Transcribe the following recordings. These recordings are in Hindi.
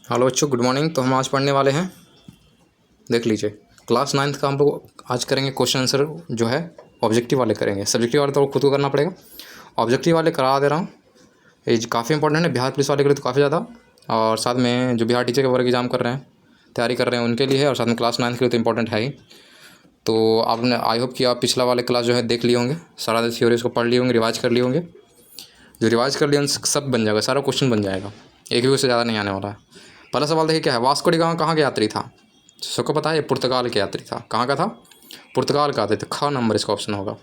हेलो बच्चों, गुड मॉर्निंग। तो हम आज पढ़ने वाले हैं, देख लीजिए, क्लास 9th का हम लोग आज करेंगे क्वेश्चन आंसर जो है ऑब्जेक्टिव वाले करेंगे। सब्जेक्टिव वाले तो खुद को करना पड़ेगा, ऑब्जेक्टिव वाले करा दे रहा हूँ। ये काफ़ी इंपॉर्टेंट है बिहार पुलिस वाले के लिए तो काफ़ी ज़्यादा, और साथ में जो बिहार टीचर के वर्ग एग्जाम कर रहे हैं, तैयारी कर रहे हैं उनके लिए है, और साथ में क्लास 9th के लिए तो इंपॉर्टेंट है ही। तो आपने आई होप कि आप पिछला वाले क्लास जो है देख लिए होंगे, सारा थ्योरी उसको पढ़ लिए होंगे, रिवाइज कर लिए होंगे। जो रिवाइज कर लिया उन सब बन जाएगा, सारा क्वेश्चन बन जाएगा, एक भी उससे ज़्यादा नहीं आने वाला है। पहला सवाल देखिए क्या है, वास्को डी गामा कहाँ का यात्री था? सबको पता है ये पुर्तगाल के यात्री था। कहाँ का था? पुर्तगाल का था, तो ख नंबर इसका ऑप्शन होगा।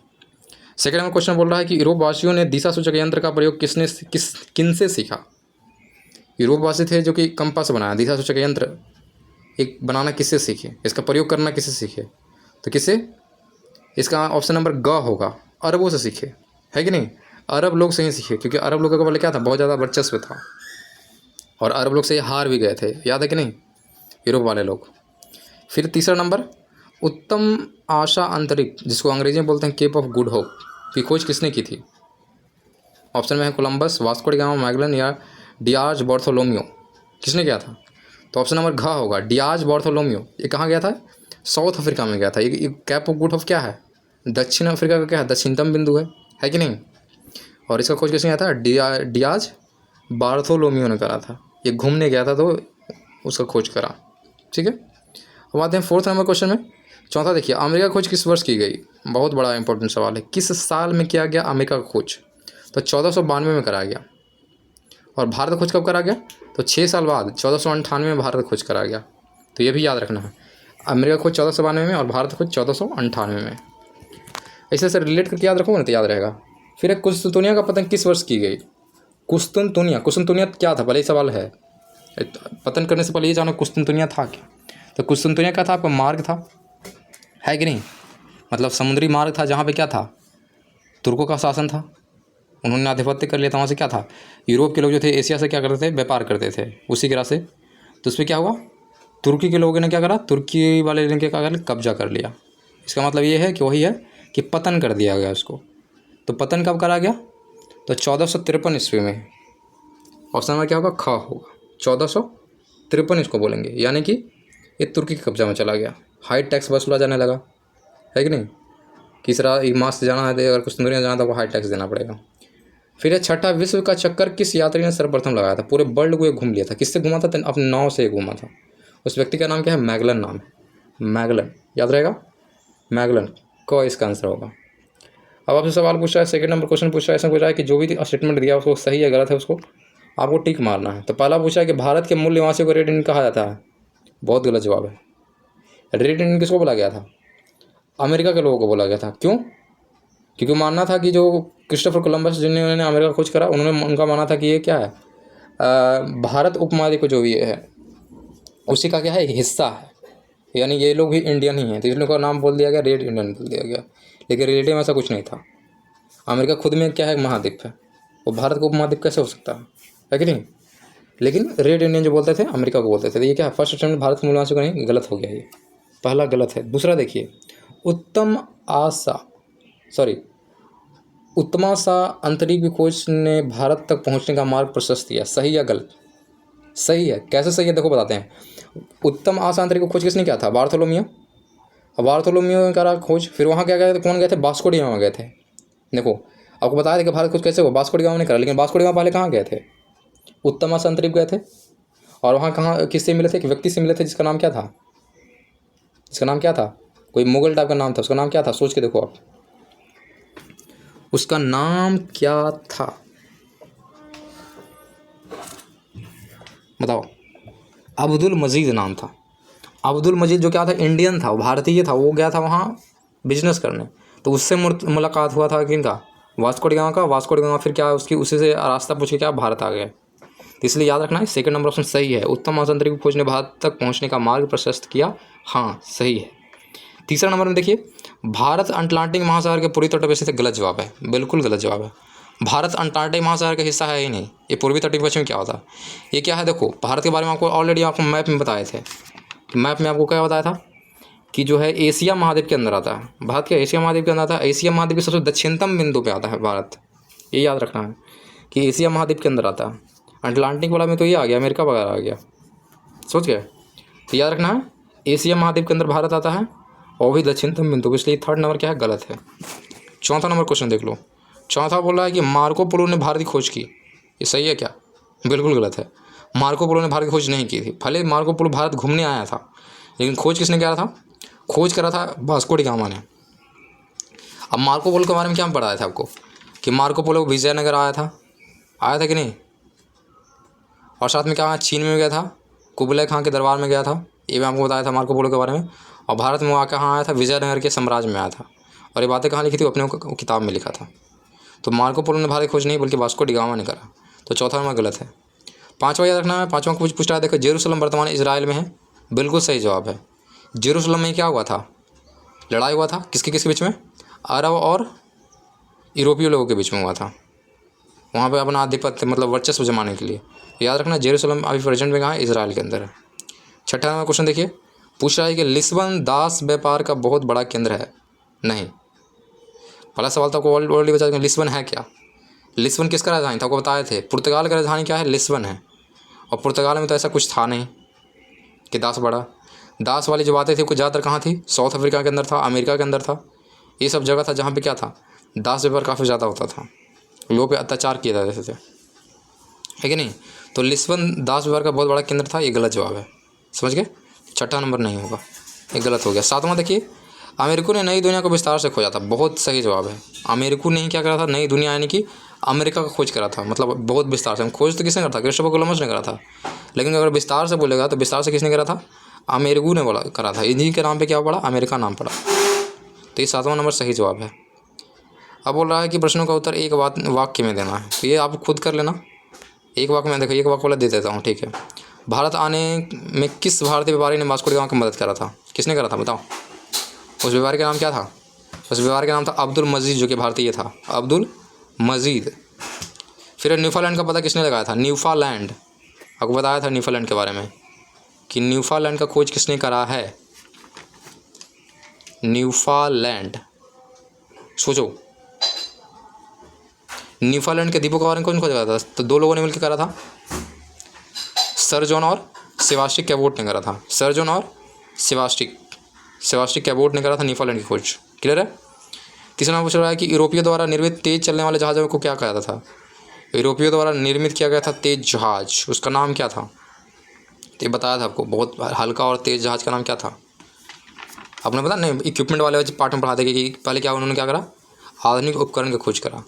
सेकंड नंबर क्वेश्चन बोल रहा है कि यूरोपवासियों ने दिशा सूचक यंत्र का प्रयोग किनसे सीखा? यूरोपवासी थे जो कि कंपास बनाया, दिशा सूचक यंत्र एक बनाना किससे सीखे, इसका प्रयोग करना किससे सीखे? तो किससे? इसका ऑप्शन नंबर ग होगा, अरबों से सीखे, है कि नहीं? अरब लोग से ही सीखे, क्योंकि अरब लोगों का पहले क्या था, बहुत ज़्यादा वर्चस्व था, और अरब लोग से ये हार भी गए थे, याद है कि नहीं, यूरोप वाले लोग। फिर तीसरा नंबर, उत्तम आशा अंतरिक्ष, जिसको अंग्रेजी में बोलते हैं केप ऑफ गुड होप, की खोज किसने की थी? ऑप्शन में है Columbus, Vasco D gamma, Magellan या डियाज बार्थोलोम्यो। किसने किया था? तो ऑप्शन नंबर घ होगा, डियाज बार्थोलोम्यो। ये कहाँ गया था? साउथ अफ्रीका में गया था। ये कैप ऑफ गुड होप क्या है? दक्षिण अफ्रीका का क्या है, दक्षिणतम बिंदु है कि नहीं? और इसका खोज किसने किया था? डियाज बार्थोलोम्यो ने करा था। ये घूमने गया था तो उसका खोज करा, ठीक है। अब आते हैं फोर्थ नंबर क्वेश्चन में। चौथा देखिए, अमेरिका खोज किस वर्ष की गई? बहुत बड़ा इंपॉर्टेंट सवाल है। किस साल में किया गया अमेरिका का खोज? तो 1492 में कराया गया। और भारत खोज कब करा गया? तो 6 साल बाद 1498 में भारत खोज करा गया। तो ये भी याद रखना है, अमेरिका खोज 1492 में और भारत खोज 1498 में। ऐसे से रिलेट करके याद रखोगे ना तो याद रहेगा। फिर एक कुस्तुनतुनिया का पतन किस वर्ष की गई? कुस्तुनतुनिया क्या था, पहले ही सवाल है। पतन करने से पहले ये जानो कुस्तुनतुनिया था क्या। तो कुस्तुनतुनिया क्या था? आपका मार्ग था, है कि नहीं? मतलब समुद्री मार्ग था, जहाँ पे क्या था, तुर्कों का शासन था, उन्होंने आधिपत्य कर लिया था। वहाँ से क्या था, यूरोप के लोग जो थे एशिया से क्या करते थे, व्यापार करते थे उसी के रास्ते। तो उस पर क्या हुआ, तुर्की के लोगों ने क्या करा, तुर्की वाले ने क्या कर कब्जा कर लिया। इसका मतलब ये है कि वही है कि पतन कर दिया गया उसको। तो पतन कब करा गया? तो 1453 ईस्वी में। ऑप्शन में क्या होगा, ख होगा, 1453 इसको बोलेंगे, यानी कि ये तुर्की के कब्जा में चला गया। हाई टैक्स वसूला जाने लगा, है कि नहीं? तीसरा मास से जाना है तो अगर कुछ दूरियाँ जाना तो हाई टैक्स देना पड़ेगा। फिर छठा, विश्व का चक्कर किस यात्री ने सर्वप्रथम लगाया था? पूरे वर्ल्ड को ये घूम लिया था। किससे घूमा था? अपने नाव से घूमा था। उस व्यक्ति का नाम क्या है? मैगलन नाम है, मैगलन, याद रहेगा, मैगलन को इसका आंसर होगा। अब आपसे सवाल पूछ रहा है, सेकंड नंबर क्वेश्चन पूछ रहा है, ऐसा पूछ रहा है कि जो भी स्टेटमेंट दिया उसको सही है गलत है उसको आपको टिक मारना है। तो पहला पूछा है कि भारत के मूल निवासियों को रेड इंडियन कहा जाता है। बहुत गलत जवाब है। रेड इंडियन किसको बोला गया था? अमेरिका के लोगों को बोला गया था। क्यों? क्योंकि मानना था कि जो क्रिस्टोफर कोलंबस जिन्होंने अमेरिका खोज करा, उनका मानना था कि ये क्या है, भारत उपमहाद्वीप को जो भी है उसी का क्या है, हिस्सा है, यानी ये लोग भी इंडियन ही हैं। तो इसलिए उनका नाम बोल दिया गया, रेड इंडियन बोल दिया गया। लेकिन रिलेटिव में ऐसा कुछ नहीं था। अमेरिका खुद में क्या है, महाद्वीप है, वो भारत को उपमहाद्वीप कैसे हो सकता है कि नहीं? लेकिन रेड इंडियन जो बोलते थे अमेरिका को बोलते थे। तो ये क्या है, फर्स्ट अटेम्प्ट भारत के मूल निवासियों का नहीं, गलत हो गया, ये पहला गलत है। दूसरा देखिए, उत्तमा सा अंतरिक्ष खोज ने भारत तक पहुंचने का मार्ग प्रशस्त किया, सही या गलत? सही है। कैसे सही है देखो बताते हैं। उत्तम आशा अंतरिक्ष खोज किसने किया था? बार्थोलोमियो। अब बार्थोलोमियो ने करा खोज, फिर वहाँ क्या गए थे, कौन गए थे? वास्को डी गामा गए थे। देखो आपको बताया था कि भारत खोज कैसे हुआ, वास्को डी गामा ने करा। लेकिन वास्को डी गामा पहले कहाँ गए थे? उत्तम आशा अंतरिक्ष गए थे, और वहाँ कहाँ किससे मिले थे? एक व्यक्ति से मिले थे, जिसका नाम क्या था? कोई मुगल टाइप का नाम था, उसका नाम क्या था? सोच के देखो आप, उसका नाम क्या था, बताओ। अब्दुल मजीद नाम था। अब्दुल मजीद जो क्या था, इंडियन था, वो भारतीय था, वो गया था वहाँ बिजनेस करने। तो उससे मुलाकात हुआ था किनका? वास्को डी गामा का। वास्को डी गामा फिर क्या उसी से रास्ता पूछ के क्या भारत आ गए। तो इसलिए याद रखना है, सेकंड नंबर ऑप्शन सही है। उत्तम आशा अंतरिक्ष खोज ने भारत तक पहुँचने का मार्ग प्रशस्त किया, हाँ सही है। तीसरा नंबर में देखिए, भारत अटलांटिक महासागर के पूर्वी तट पर स्थित है, गलत जवाब है, बिल्कुल गलत जवाब है। भारत अंटार्कटिक महासागर का हिस्सा है ही नहीं। ये पूर्वी तटीय पश्चिम में क्या होता है, ये क्या है? देखो भारत के बारे में आपको ऑलरेडी आपको मैप में बताए थे। मैप में आपको क्या बताया था कि जो है एशिया महाद्वीप के अंदर आता है। भारत के एशिया महाद्वीप के अंदर आता है। एशिया महाद्वीप के सबसे दक्षिणतम बिंदु पे आता है भारत, ये याद रखना है कि एशिया महाद्वीप के अंदर आता है। अटलांटिक वाला में तो ये आ गया, अमेरिका वगैरह आ गया, सोच गया। तो याद रखना है एशिया महाद्वीप के अंदर भारत आता है और भी दक्षिणतम बिंदु, इसलिए थर्ड नंबर क्या है, गलत है। चौथा नंबर क्वेश्चन देख लो। चौथा बोल रहा है कि मार्को पोलो ने भारत की खोज की, ये सही है क्या? बिल्कुल गलत है। मार्को पोलो ने भारत की खोज नहीं की थी। भले मार्को पोलो भारत घूमने आया था, लेकिन खोज किसने करा था? खोज करा था वास्को डी गामा ने। अब मार्को पोलो के बारे में क्या पढ़ाया था आपको कि मार्को पोलो विजयनगर आया था कि नहीं? और साथ में क्या चीन में गया था, कुबलय खां के दरबार में गया था, ये भी आपको बताया था मार्को पोलो के बारे में। और भारत में वहाँ कहाँ आया था? विजयनगर के साम्राज्य में आया था। और ये बातें कहाँ लिखी थी? अपने किताब में लिखा था। तो मार्को पोलो ने भारत की खोज नहीं बल्कि वास्को डी गामा ने करा। तो चौथा नंबर गलत है। पाँचवा याद रखना है। पाँचवा कुछ पूछ रहा है, देखो जेरूसलम वर्तमान इजराइल में है, बिल्कुल सही जवाब है। जेरूसलम में क्या हुआ था? लड़ाई हुआ था किसके बीच में? अरब और यूरोपीय लोगों के बीच में हुआ था। वहाँ पे अपना आधिपत्य मतलब वर्चस्व जमाने के लिए। याद रखना जेरूसलम अभी प्रेजेंट में कहाँ है? इजराइल के अंदर है। छठा नंबर क्वेश्चन देखिए, पूछ रहा है कि लिस्बन दास व्यापार का बहुत बड़ा केंद्र है। नहीं, पहला सवाल तो आपको ऑलरेडी बता दें, लिस्बन है क्या? लिस्बन किसका राजधानी था? आपको बताए थे पुर्तगाल का राजधानी क्या है? लिस्बन है। और पुर्तगाल में तो ऐसा कुछ था नहीं कि दास बड़ा। दास वाली जो बातें थी वो ज़्यादातर कहाँ थी? साउथ अफ्रीका के अंदर था, अमेरिका के अंदर था, ये सब जगह था जहाँ पे क्या था? दास व्यापार काफ़ी ज़्यादा होता था, लोगों पे अत्याचार किया जाते थे, है कि नहीं? तो लिस्बन दास व्यापार का बहुत बड़ा केंद्र था, ये गलत जवाब है। समझ गए? छठा नंबर नहीं होगा, ये गलत हो गया। सातवां देखिए, अमेरिका ने नई दुनिया को विस्तार से खोजा था, बहुत सही जवाब है। अमेरिका ने क्या करा था? नई दुनिया यानी कि अमेरिका का खोज करा था, मतलब बहुत विस्तार से। खोज तो किसने करा था? क्रिस्टोफर कोलंबस ने करा था, लेकिन अगर विस्तार से बोलेगा तो विस्तार से किसने करा था? अमेरिका ने बोला करा था। इन्हीं के नाम पे क्या पड़ा? अमेरिका नाम पड़ा। तो ये सातवां नंबर सही जवाब है। अब बोल रहा है कि प्रश्नों का उत्तर एक वाक्य में देना है, तो ये आप खुद कर लेना। एक वाक्य में देखो, एक वाक्य वाला दे देता हूँ, ठीक है। भारत आने में किस भारतीय व्यापारी ने वास्को डी गामा की मदद करा था? किसने करा था बताओ? उस व्यापारी का नाम क्या था? उस व्यापारी का नाम था अब्दुल मजीद, जो कि भारतीय था, अब्दुल मजीद। फिर न्यूफालैंड का पता किसने लगाया था? न्यूफालैंड, आपको बताया था न्यूफालैंड के बारे में कि न्यूफालैंड का खोज किसने करा है? न्यूफालैंड, सोचो, न्यूफालैंड के द्वीपों के बारे में कौन खोज करा था? तो दो लोगों ने मिलकर करा था, सर जॉन और सेबास्टियन कैबोट ने करा था। सर जॉन और सेबास्टियन कैबोट ने करा था न्यूफालैंड की खोज। क्लियर है? तीसरा नाम पूछ रहा है कि यूरोपियों द्वारा निर्मित तेज चलने वाले जहाज़ों को क्या कहा था? यूरोपियों द्वारा निर्मित किया गया था तेज जहाज, उसका नाम क्या था? तो ये बताया था आपको, बहुत हल्का और तेज जहाज का नाम क्या था? आपने पता नहीं, इक्विपमेंट वाले पार्ट में पढ़ाते कि पहले क्या उन्होंने क्या करा? आधुनिक उपकरण की खोज करा।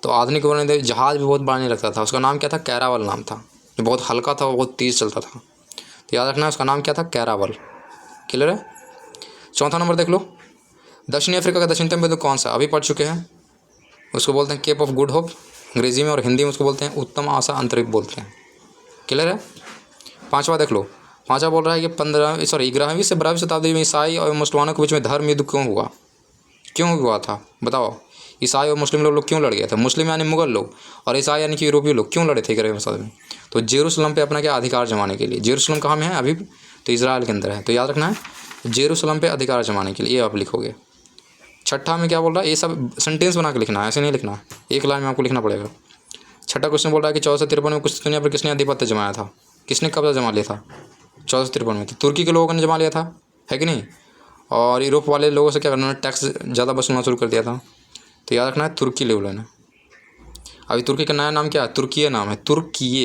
तो आधुनिक उपकरण जहाज भी बहुत बड़ा नहीं रखता था, उसका नाम क्या था? कैरावल नाम था, जो बहुत हल्का था, बहुत तेज़ चलता था। तो याद रखना उसका नाम क्या था? कैरावल। क्लियर है? चौथा नंबर देख लो, दक्षिण अफ्रीका का दक्षिणतम बिंदु कौन सा? अभी पढ़ चुके हैं, उसको बोलते हैं केप ऑफ गुड होप अंग्रेजी में, और हिंदी में उसको बोलते हैं उत्तम आशा अंतरिक्ष बोलते हैं। क्लियर है? पाँचवा देख लो, पाँचवा बोल रहा है कि 11वीं से 12वीं शताब्दी में ईसाई और मुसलमानों के बीच में धर्म युद्ध क्यों हुआ था? बताओ, ईसाई और मुस्लिम लोग क्यों लड़ गए थे? मुस्लिम यानी मुगल लोग, और ईसाई यानी कि यूरोपीय लोग क्यों लड़े थे 11वीं शताब्दी में? तो जेरूसलम पे अपना क्या अधिकार जमाने के लिए। जेरूसलम कहाँ में है अभी? तो इजराइल के अंदर है। तो याद रखना है जेरूसलम पे अधिकार जमाने के लिए, ये आप लिखोगे। छठा में क्या बोल रहा है? ये सब सेंटेंस बना के लिखना है, ऐसे नहीं लिखना है, एक लाइन में आपको लिखना पड़ेगा। छठा क्वेश्चन बोल रहा है कि 1453 में कुछ दुनिया पर किसने आधिपत्य जमाया था? किसने कब्जा जमा लिया था 1453 में? तुर्की के लोगों ने जमा लिया था, है कि नहीं? और यूरोप वाले लोगों से क्या करना, टैक्स ज़्यादा वसूलना शुरू कर दिया था। तो याद रखना है तुर्की लोगों ने। अभी तुर्की का नया नाम क्या है? तुर्कीय नाम है, तुर्कीय,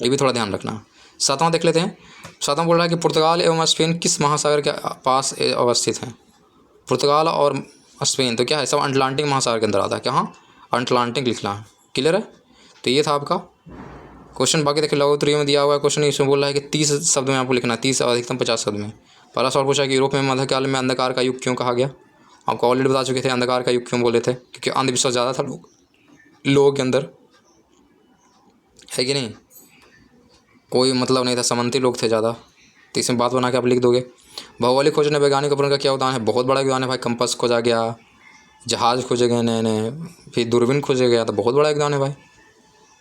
ये भी थोड़ा ध्यान रखना। सातवां देख लेते हैं। सातवां बोल रहा है कि पुर्तगाल एवं स्पेन किस महासागर के पास अवस्थित हैं? पुर्तगाल और स्पेन तो क्या है? सब अटलांटिक महासागर के अंदर आता है। कहाँ? अटलांटिक लिखना है। क्लियर है? तो ये था आपका क्वेश्चन। बाकी देखिए लघुत्तरीय में दिया हुआ है क्वेश्चन, इसमें बोल रहा है कि 30 शब्द में आपको लिखना है, 30 अधिकतम 50 शब्द में। पहला सवाल पूछा कि यूरोप में मध्यकाल में अंधकार का युग क्यों कहा गया? आपको ऑलरेडी बता चुके थे अंधकार का युग क्यों बोले थे, क्योंकि अंधविश्वास ज़्यादा था लोगों के अंदर, है कि नहीं? कोई मतलब नहीं था, समंती लोग थे ज़्यादा। तो इसमें बात बना के आप लिख दोगे। भौगोलिक खोज ने वैज्ञानिक उपकरण का क्या योगदान है? बहुत बड़ा योगदान है भाई। कंपास खोजा गया, जहाज़ खोजे गए नए नए, फिर दूरबीन खोजे गया, तो बहुत बड़ा योगदान है भाई।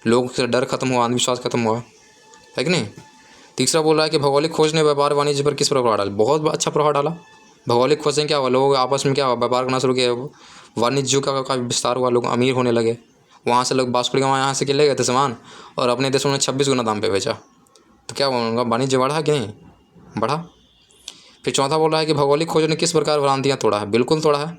लोगों से डर खत्म हुआ, अंधविश्वास खत्म हुआ, है कि नहीं? तीसरा बोल रहा है कि भौगोलिक खोज ने व्यापार वाणिज्य पर किस प्रभाव डाला? बहुत अच्छा प्रभाव डाला। भौगोलिक खोज से क्या हुआ? लोग आपस में क्या हुआ? व्यापार करना शुरू किया, वाणिज्य का विस्तार हुआ, लोग अमीर होने लगे। वहाँ से लोग वास्को डी गामा यहाँ से ले गए थे सामान, और अपने देशों में 26 गुना दाम पे बेचा। तो क्या बोलूँगा, वाणिज्य बढ़ा है कि नहीं, बढ़ा। फिर चौथा बोल रहा है कि भौगोलिक खोज ने किस प्रकार भ्रांतियाँ तोड़ा है, बिल्कुल तोड़ा है।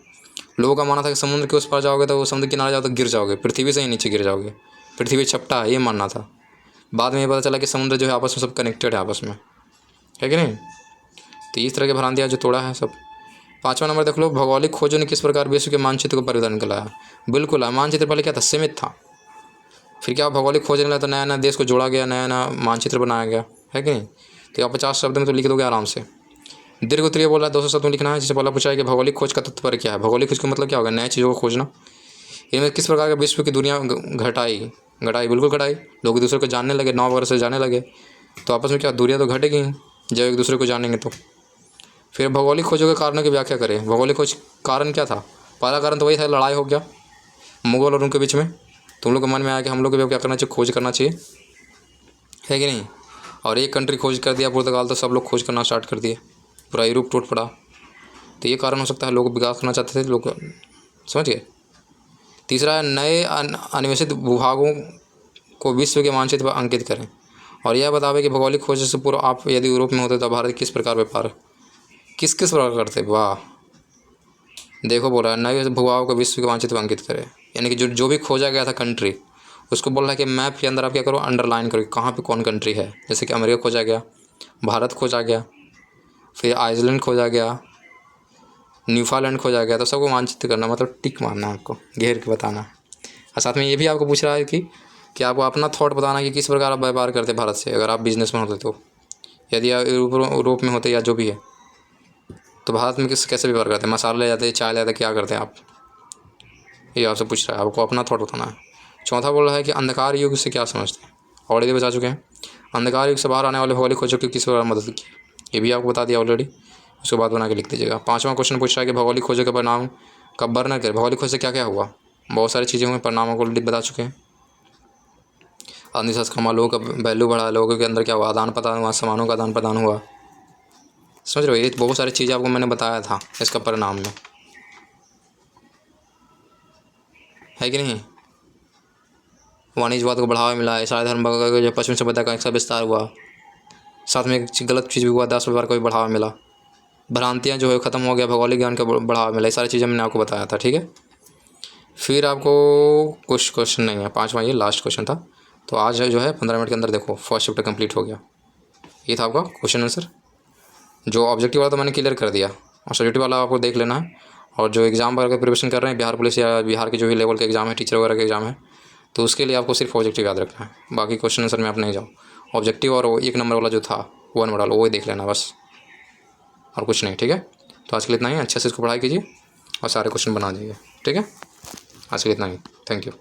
लोगों का मानना था कि समुद्र के उस पार जाओगे तो समुद्र किनारे जाओ तो गिर जाओगे, पृथ्वी से ही नीचे गिर जाओगे, पृथ्वी छपटा है, ये मानना था। बाद में ये पता चला कि समुद्र जो है आपस में सब कनेक्टेड है आपस में, है कि नहीं। तो इस तरह की भ्रांतियाँ जो तोड़ा है सब। 5वां नंबर देख लो, भौगोलिक खोजों ने किस प्रकार विश्व के मानचित्र को परिवर्तन कर लाया। बिल्कुल है, मानचित्र पहले क्या था, सीमित था। फिर क्या भौगोलिक खोज निकला तो नया नया देश को जोड़ा गया, नया नया मानचित्र बनाया गया, है कि नहीं। तो आप 50 शब्द में तो लिख दोगे आराम से। दीर्घ उत्तरीय बोला 200 शब्द में लिखना है। जिससे पहला पूछा है कि भौगोलिक खोज का तात्पर्य क्या है। भौगोलिक खोज का मतलब क्या होगा, नई चीज़ों को खोजना। इनमें किस प्रकार का विश्व की दुनिया घटाई, बिल्कुल घटाई। लोग एक दूसरे को जानने लगे, 9 वर्ष से जानने लगे, तो आपस में क्या दूरियाँ तो घटेगी ही जब एक दूसरे को जानेंगे तो। फिर भौगोलिक खोजों के कारणों की व्याख्या करें। भौगोलिक खोज कारण क्या था। पहला कारण तो वही था, लड़ाई हो गया मुगल और उनके बीच में। तुम लोग के मन में आया कि हम लोग को क्या करना चाहिए, खोज करना चाहिए, है कि नहीं। और एक कंट्री खोज कर दिया पुर्तगाल, तो सब लोग खोज करना स्टार्ट कर दिए, पूरा यूरोप टूट पड़ा। तो ये कारण हो सकता है, लोग विकास करना चाहते थे लोग, समझ गए। तीसरा है नए अन्वेषित भूभागों को विश्व के मानचित्र पर अंकित करें और यह बतावे कि भौगोलिक खोज से पूर्व आप यदि यूरोप में होते तो भारत किस प्रकार व्यापार किस प्रकार करते। वाह, देखो बोल रहा है नए भूभागों को विश्व के मानचित्र पर अंकित करें, यानी कि जो भी खोजा गया था कंट्री, उसको बोल रहा है कि मैप के अंदर आप क्या करो, अंडरलाइन करो कहाँ पे कौन कंट्री है। जैसे कि अमेरिका खोजा गया, भारत खोजा गया, फिर आइसलैंड खोजा गया, न्यूफालैंड खोजा गया। तो सबको मानचित्र करना मतलब टिक मारना, आपको घेर के बताना। और साथ में ये भी आपको पूछ रहा है कि आपको अपना थॉट बताना कि किस प्रकार आप व्यापार करते भारत से, अगर आप बिजनेसमैन होते तो। यदि आप यूरोप में होते या जो भी है, तो भारत में कैसे व्यवहार करते हैं, मसाले ले जाते हैं, चाय ले जाते, क्या करते हैं आप, ये आपसे पूछ रहा है, आपको अपना थॉट बताना है। चौथा बोल रहा है कि अंधकार युग से क्या समझते हैं, ऑलरेडी बता चुके हैं। अंधकार युग से बाहर आने वाले भौगोलिक खोजों की किस प्रकार मदद की, ये भी आपको बता दिया ऑलरेडी, उसके बाद बना के लिख दीजिएगा। 5वां क्वेश्चन पूछ रहा है कि भौगोलिक खोजों के परिणाम का वर्णन करें। भौगोलिक खोज से क्या क्या हुआ, बहुत सारी चीज़ें हुई, परिणामों को ऑलरेडी बता चुके हैं। अंधविश्वास कमा, लोगों का वैल्यू बढ़ा, लोगों के अंदर क्या हुआ, आदान प्रदान हुआ, सामानों का आदान प्रदान हुआ, समझ रहे हो। ये बहुत सारी चीज़ें आपको मैंने बताया था इसका परिणाम में, है कि नहीं। वाणिज्यवाद को बढ़ावा मिला, ईसाई धर्म का जो पश्चिम सभ्यता का विस्तार हुआ, साथ में एक गलत चीज़ भी हुआ, दास व्यापार को भी बढ़ावा मिला, भ्रांतियाँ जो है ख़त्म हो गया, भौगोलिक ज्ञान का बढ़ावा मिला। ये सारी चीज़ें मैंने आपको बताया था, ठीक है। फिर आपको कुछ क्वेश्चन नहीं है, 5वां ये लास्ट क्वेश्चन था। तो आज जो है 15 मिनट के अंदर देखो फर्स्ट चैप्टर कंप्लीट हो गया। ये था आपका क्वेश्चन आंसर। जो ऑब्जेक्टिव वाला तो मैंने क्लियर कर दिया, और सब्जेक्टिव वाला आपको देख लेना है। और जो एग्ज़ाम वगैरह का प्रिपरेशन कर रहे हैं, बिहार पुलिस या बिहार के जो भी लेवल के एग्ज़ाम है, टीचर वगैरह के एग्ज़ाम है, तो उसके लिए आपको सिर्फ ऑब्जेक्टिव याद रखना है। बाकी क्वेश्चन आंसर में आप नहीं जाओ, ऑब्जेक्टिव और वो 1 नंबर वाला जो था 1 मॉडल वो ही देख लेना बस, और कुछ नहीं, ठीक है। तो आज के लिए इतना ही, अच्छे से इसको पढ़ाई कीजिए और सारे क्वेश्चन बना दीजिए, ठीक है। आज के लिए इतना ही, थैंक यू।